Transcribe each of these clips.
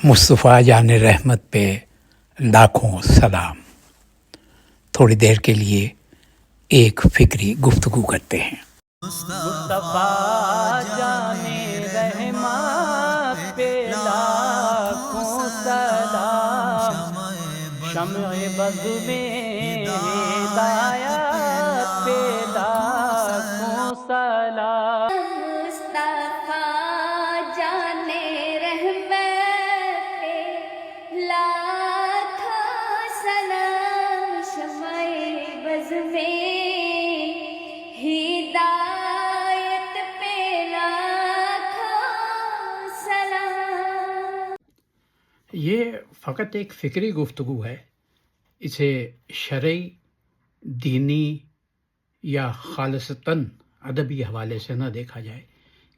مصطفیٰ جان رحمت پہ لاکھوں سلام۔ تھوڑی دیر کے لیے ایک فکری گفتگو کرتے ہیں۔ مصطفیٰ جان رحمت پہ لاکھوں سلام، شمع بز میں ہدایت پہ لاکھوں سلام۔ مصطفیٰ جان رحمت پہ لاکھوں سلام، شمع بز میں ہدایت پہ لاکھوں سلام۔ یہ فقط ایک فکری گفتگو ہے، اسے شرعی، دینی یا خالصتاً ادبی حوالے سے نہ دیکھا جائے۔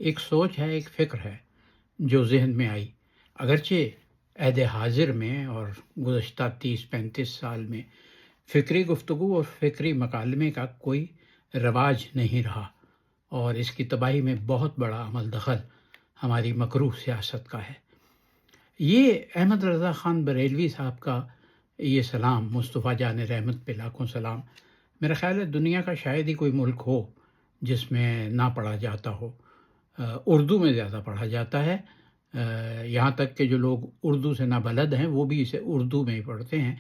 ایک سوچ ہے، ایک فکر ہے جو ذہن میں آئی۔ اگرچہ عہد حاضر میں اور گزشتہ 30-35 سال میں فکری گفتگو اور فکری مکالمے کا کوئی رواج نہیں رہا، اور اس کی تباہی میں بہت بڑا عمل دخل ہماری مکروہ سیاست کا ہے۔ یہ احمد رضا خان بریلوی صاحب کا یہ سلام، مصطفیٰ جان رحمت پہ لاکھوں سلام، میرا خیال ہے دنیا کا شاید ہی کوئی ملک ہو جس میں نہ پڑھا جاتا ہو۔ اردو میں زیادہ پڑھا جاتا ہے، یہاں تک کہ جو لوگ اردو سے نابلد ہیں وہ بھی اسے اردو میں ہی پڑھتے ہیں،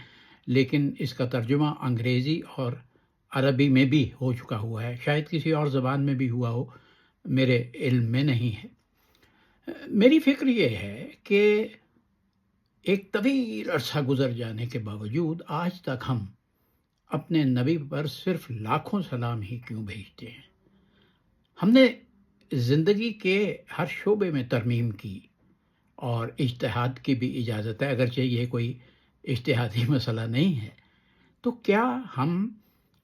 لیکن اس کا ترجمہ انگریزی اور عربی میں بھی ہو چکا ہوا ہے، شاید کسی اور زبان میں بھی ہوا ہو، میرے علم میں نہیں ہے۔ میری فکر یہ ہے کہ ایک طویل عرصہ گزر جانے کے باوجود آج تک ہم اپنے نبی پر صرف لاکھوں سلام ہی کیوں بھیجتے ہیں؟ ہم نے زندگی کے ہر شعبے میں ترمیم کی اور اجتہاد کی بھی اجازت ہے، اگرچہ یہ کوئی اجتہادی مسئلہ نہیں ہے، تو کیا ہم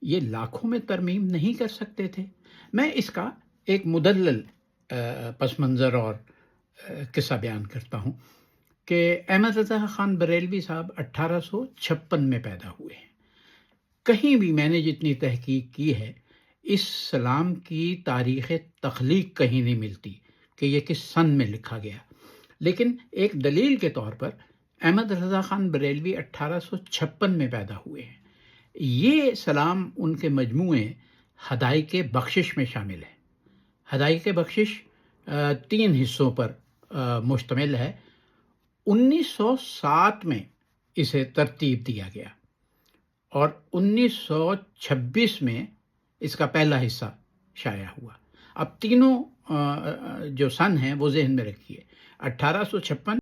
یہ لاکھوں میں ترمیم نہیں کر سکتے تھے؟ میں اس کا ایک مدلل پس منظر اور قصہ بیان کرتا ہوں کہ احمد رضا خان بریلوی صاحب 1856 میں پیدا ہوئے ہیں۔ کہیں بھی میں نے جتنی تحقیق کی ہے، اس سلام کی تاریخ تخلیق کہیں نہیں ملتی کہ یہ کس سن میں لکھا گیا، لیکن ایک دلیل کے طور پر احمد رضا خان بریلوی 1856 میں پیدا ہوئے ہیں۔ یہ سلام ان کے مجموعے ہدایق بخشش میں شامل ہے۔ ہدایق بخشش 3 حصوں پر مشتمل ہے۔ 1907 میں اسے ترتیب دیا گیا اور 1926 میں اس کا پہلا حصہ شائع ہوا۔ اب تینوں جو سن ہیں وہ ذہن میں رکھیے، 1856